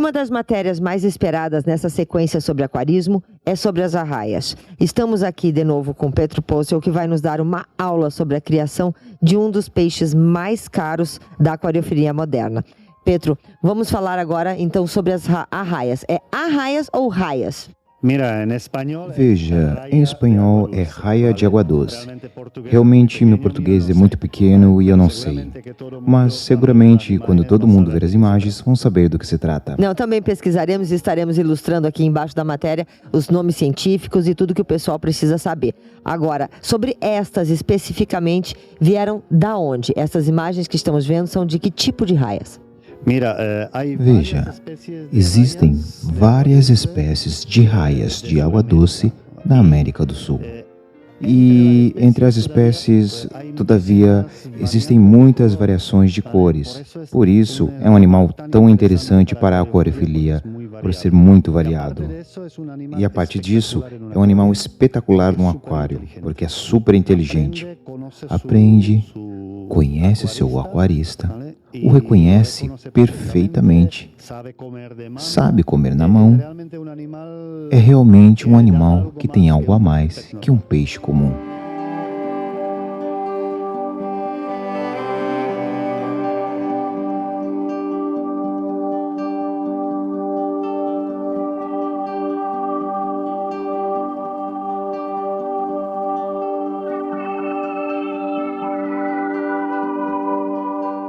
E uma das matérias mais esperadas nessa sequência sobre aquarismo é sobre as arraias. Estamos aqui de novo com Petro Possel, que vai nos dar uma aula sobre a criação de um dos peixes mais caros da aquariofilia moderna. Petro, vamos falar agora então sobre as arraias. É arraias ou raias? Veja, em espanhol é raia de água doce. Realmente, meu português é muito pequeno e eu não sei. Mas, seguramente, quando todo mundo ver as imagens, vão saber do que se trata. Não, também pesquisaremos e estaremos ilustrando aqui embaixo da matéria os nomes científicos e tudo que o pessoal precisa saber. Agora, sobre estas especificamente, vieram da onde? Essas imagens que estamos vendo são de que tipo de raias? Veja, existem várias espécies de raias de água doce na América do Sul. E entre as espécies, todavia, existem muitas variações de cores. Por isso, é um animal tão interessante para a aquariofilia, por ser muito variado. E a partir disso, é um animal espetacular no aquário, porque é super inteligente. Aprende, conhece seu aquarista, o reconhece perfeitamente, sabe comer na mão. É realmente um animal que tem algo a mais que um peixe comum.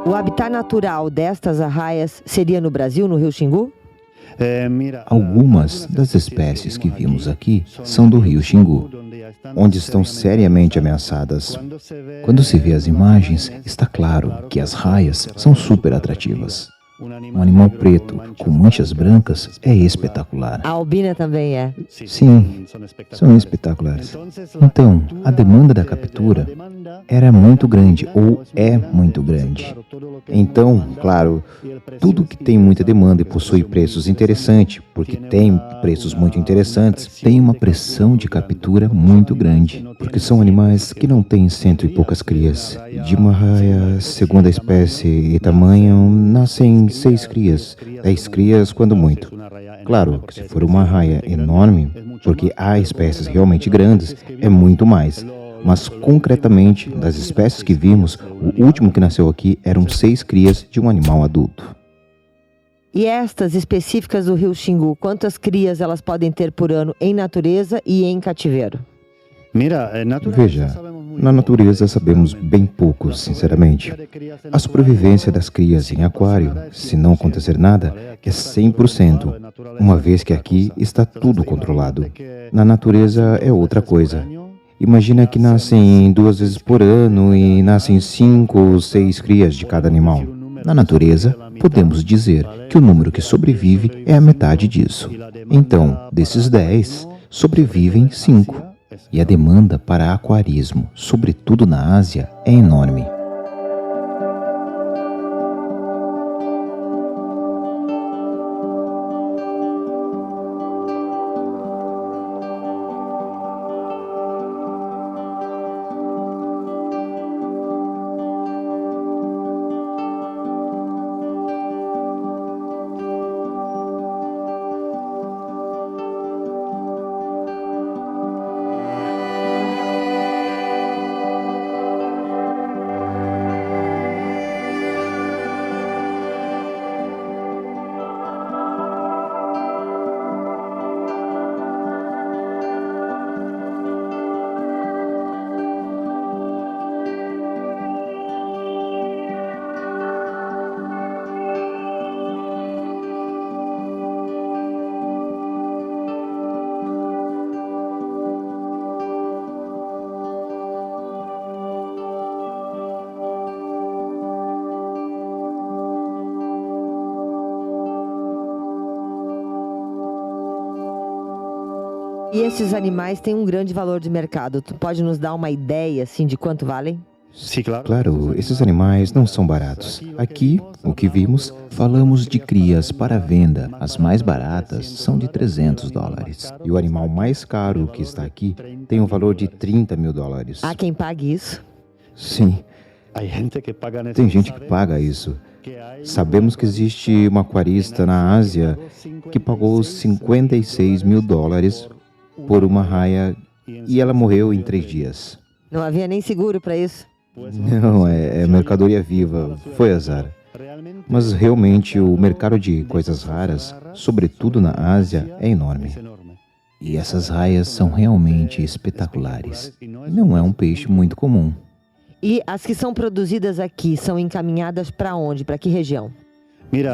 O habitat natural destas arraias seria no Brasil, no Rio Xingu? Algumas das espécies que vimos aqui são do rio Xingu, onde estão seriamente ameaçadas. Quando se vê as imagens, está claro que as raias são super atrativas. Um animal preto com manchas brancas é espetacular. A albina também é. Sim, são espetaculares. Então, a demanda da captura era muito grande, ou é muito grande. Então, claro, tudo que tem muita demanda e possui preços interessantes, porque tem preços muito interessantes, tem uma pressão de captura muito grande, porque são animais que não têm 100 e poucas crias. De uma raia, segundo a espécie e tamanho, nascem 6 crias, 10 crias quando muito. Claro que se for uma raia enorme, porque há espécies realmente grandes, é muito mais. Mas, concretamente, das espécies que vimos, o último que nasceu aqui eram 6 crias de um animal adulto. E estas específicas do rio Xingu, quantas crias elas podem ter por ano em natureza e em cativeiro? Veja, na natureza sabemos bem pouco, sinceramente. A sobrevivência das crias em aquário, se não acontecer nada, é 100%, uma vez que aqui está tudo controlado. Na natureza é outra coisa. Imagina que nascem 2 vezes por ano e nascem 5 ou 6 crias de cada animal. Na natureza, podemos dizer que o número que sobrevive é a metade disso. Então, desses 10, sobrevivem 5. E a demanda para aquarismo, sobretudo na Ásia, é enorme. E esses animais têm um grande valor de mercado. Tu pode nos dar uma ideia, assim, de quanto valem? Claro, esses animais não são baratos. Aqui, o que vimos, falamos de crias para venda. As mais baratas são de $300. E o animal mais caro que está aqui tem um valor de $30 mil. Há quem pague isso? Sim, tem gente que paga isso. Sabemos que existe uma aquarista na Ásia que pagou $56 mil por uma raia e ela morreu em 3 dias. Não havia nem seguro para isso? Não, é mercadoria viva, foi azar. Mas realmente o mercado de coisas raras, sobretudo na Ásia, é enorme. E essas raias são realmente espetaculares. E não é um peixe muito comum. E as que são produzidas aqui são encaminhadas para onde? Para que região?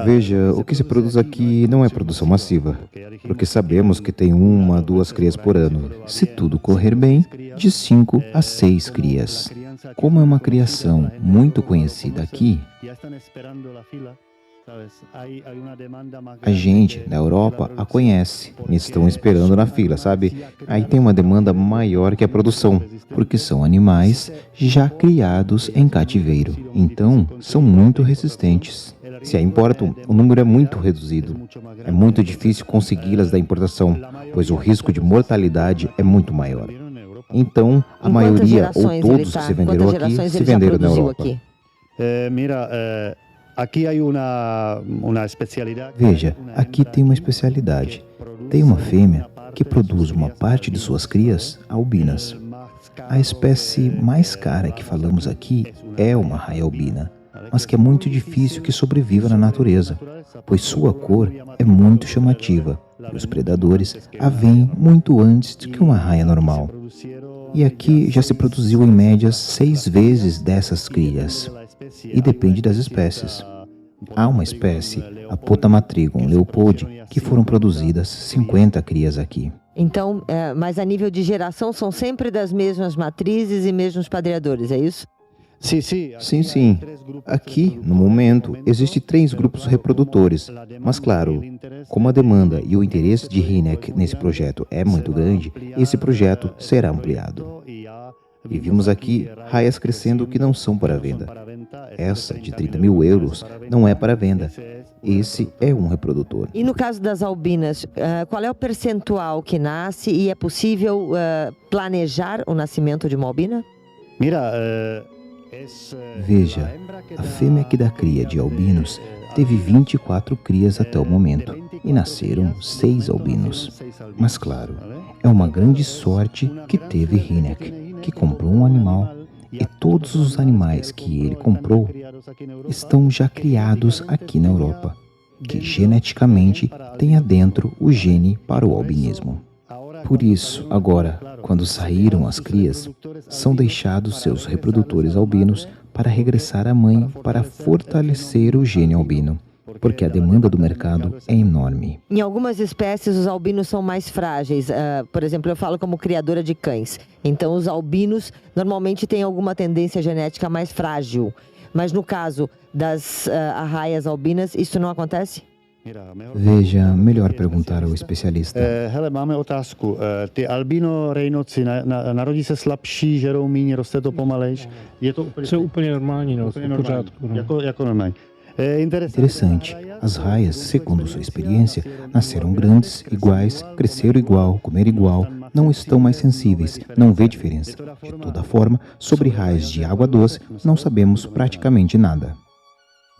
Veja, o que se produz aqui não é produção massiva, porque sabemos que tem 1 a 2 crias por ano. Se tudo correr bem, de 5 a 6 crias. Como é uma criação muito conhecida aqui, a gente na Europa a conhece e estão esperando na fila, sabe? Aí tem uma demanda maior que a produção, porque são animais já criados em cativeiro. Então, são muito resistentes. Se a importam, o número é muito reduzido. É muito difícil consegui-las da importação, pois o risco de mortalidade é muito maior. Então, a maioria ou todos que se venderam aqui se venderam na Europa. Veja, aqui tem uma especialidade. Tem uma fêmea que produz uma parte de suas crias albinas. A espécie mais cara que falamos aqui é uma raia albina, mas que é muito difícil que sobreviva na natureza, pois sua cor é muito chamativa e os predadores a veem muito antes do que uma raia normal. E aqui já se produziu em média 6 vezes dessas crias, e depende das espécies. Há uma espécie, a Potamatrigon leopold, que foram produzidas 50 crias aqui. Então, mas a nível de geração são sempre das mesmas matrizes e mesmos padreadores, é isso? Sim. Aqui, no momento, existem 3 grupos reprodutores. Mas, claro, como a demanda e o interesse de Hynek nesse projeto é muito grande, esse projeto será ampliado. E vimos aqui raias crescendo que não são para venda. Essa, de 30 mil euros, não é para venda. Esse é um reprodutor. E no caso das albinas, qual é o percentual que nasce e é possível planejar o nascimento de uma albina? Veja, a fêmea que dá cria de albinos teve 24 crias até o momento e nasceram 6 albinos. Mas claro, é uma grande sorte que teve Hynek, que comprou um animal e todos os animais que ele comprou estão já criados aqui na Europa, que geneticamente tem adentro o gene para o albinismo. Por isso, agora, quando saíram as crias, são deixados seus reprodutores albinos para regressar à mãe para fortalecer o gene albino, porque a demanda do mercado é enorme. Em algumas espécies, os albinos são mais frágeis. Por exemplo, eu falo como criadora de cães. Então, os albinos normalmente têm alguma tendência genética mais frágil. Mas no caso das arraias albinas, isso não acontece? Veja, melhor perguntar ao especialista. Máme otázku. Ty albino rejnoci narodí se slabší, žerou míň, roste to pomalejš. Isso é úplně normální, no, v pořádku. Jako normální. Interessante. As raias, segundo sua experiência, nasceram grandes, iguais, cresceram igual, comeram igual, não estão mais sensíveis, não vê diferença. De toda forma, sobre raias de água doce, não sabemos praticamente nada.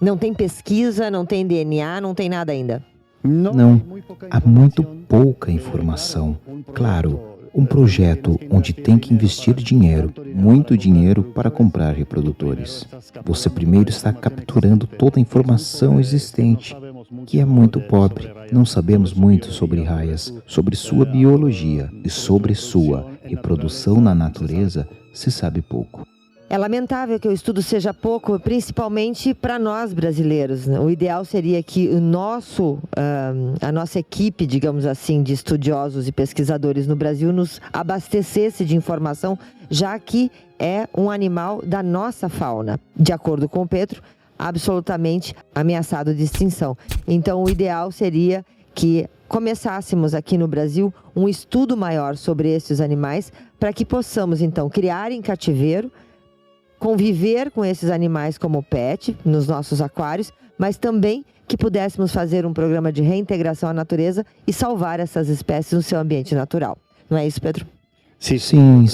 Não tem pesquisa, não tem DNA, não tem nada ainda? Não, há muito pouca informação. Claro, um projeto onde tem que investir dinheiro, muito dinheiro para comprar reprodutores. Você primeiro está capturando toda a informação existente, que é muito pobre. Não sabemos muito sobre raias, sobre sua biologia e sobre sua reprodução na natureza, se sabe pouco. É lamentável que o estudo seja pouco, principalmente para nós brasileiros. O ideal seria que a nossa equipe, digamos assim, de estudiosos e pesquisadores no Brasil nos abastecesse de informação, já que é um animal da nossa fauna. De acordo com o Pedro, absolutamente ameaçado de extinção. Então, o ideal seria que começássemos aqui no Brasil um estudo maior sobre esses animais, para que possamos, então, criar em cativeiro, conviver com esses animais como pet nos nossos aquários, mas também que pudéssemos fazer um programa de reintegração à natureza e salvar essas espécies no seu ambiente natural. Não é isso, Pedro? Sim.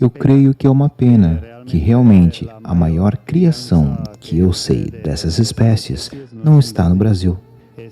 Eu creio que é uma pena que realmente a maior criação que eu sei dessas espécies não está no Brasil.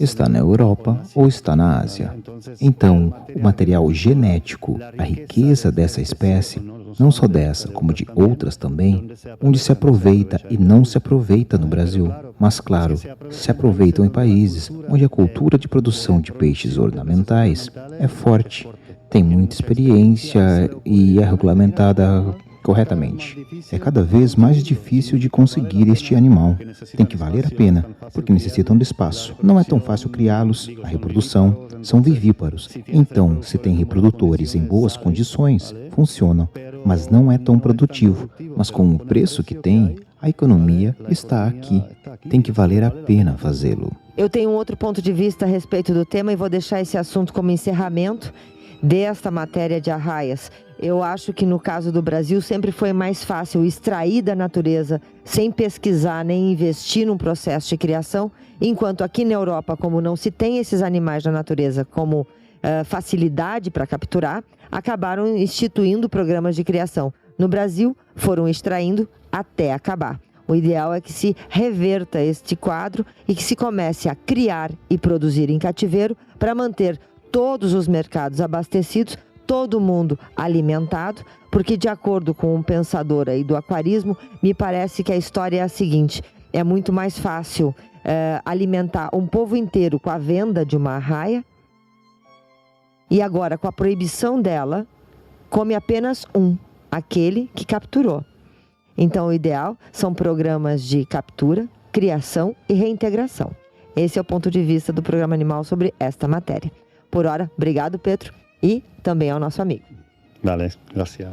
Está na Europa ou está na Ásia. Então, o material genético, a riqueza dessa espécie, não só dessa, como de outras também, onde se aproveita e não se aproveita no Brasil. Mas, claro, se aproveitam em países onde a cultura de produção de peixes ornamentais é forte, tem muita experiência e é regulamentada corretamente. É cada vez mais difícil de conseguir este animal. Tem que valer a pena, porque necessitam de espaço. Não é tão fácil criá-los, a reprodução, são vivíparos. Então, se tem reprodutores em boas condições, funcionam, mas não é tão produtivo. Mas com o preço que tem, a economia está aqui. Tem que valer a pena fazê-lo. Eu tenho um outro ponto de vista a respeito do tema e vou deixar esse assunto como encerramento desta matéria de arraias. Eu acho que no caso do Brasil sempre foi mais fácil extrair da natureza sem pesquisar nem investir num processo de criação, enquanto aqui na Europa, como não se tem esses animais da natureza como facilidade para capturar, acabaram instituindo programas de criação. No Brasil, foram extraindo até acabar. O ideal é que se reverta este quadro e que se comece a criar e produzir em cativeiro para manter todos os mercados abastecidos, todo mundo alimentado, porque de acordo com um pensador aí do aquarismo, me parece que a história é a seguinte: é muito mais fácil alimentar um povo inteiro com a venda de uma arraia e agora com a proibição dela, come apenas um, aquele que capturou. Então o ideal são programas de captura, criação e reintegração. Esse é o ponto de vista do Programa Animal sobre esta matéria. Por hora, obrigado, Pedro, e também ao nosso amigo. Vale, gracias.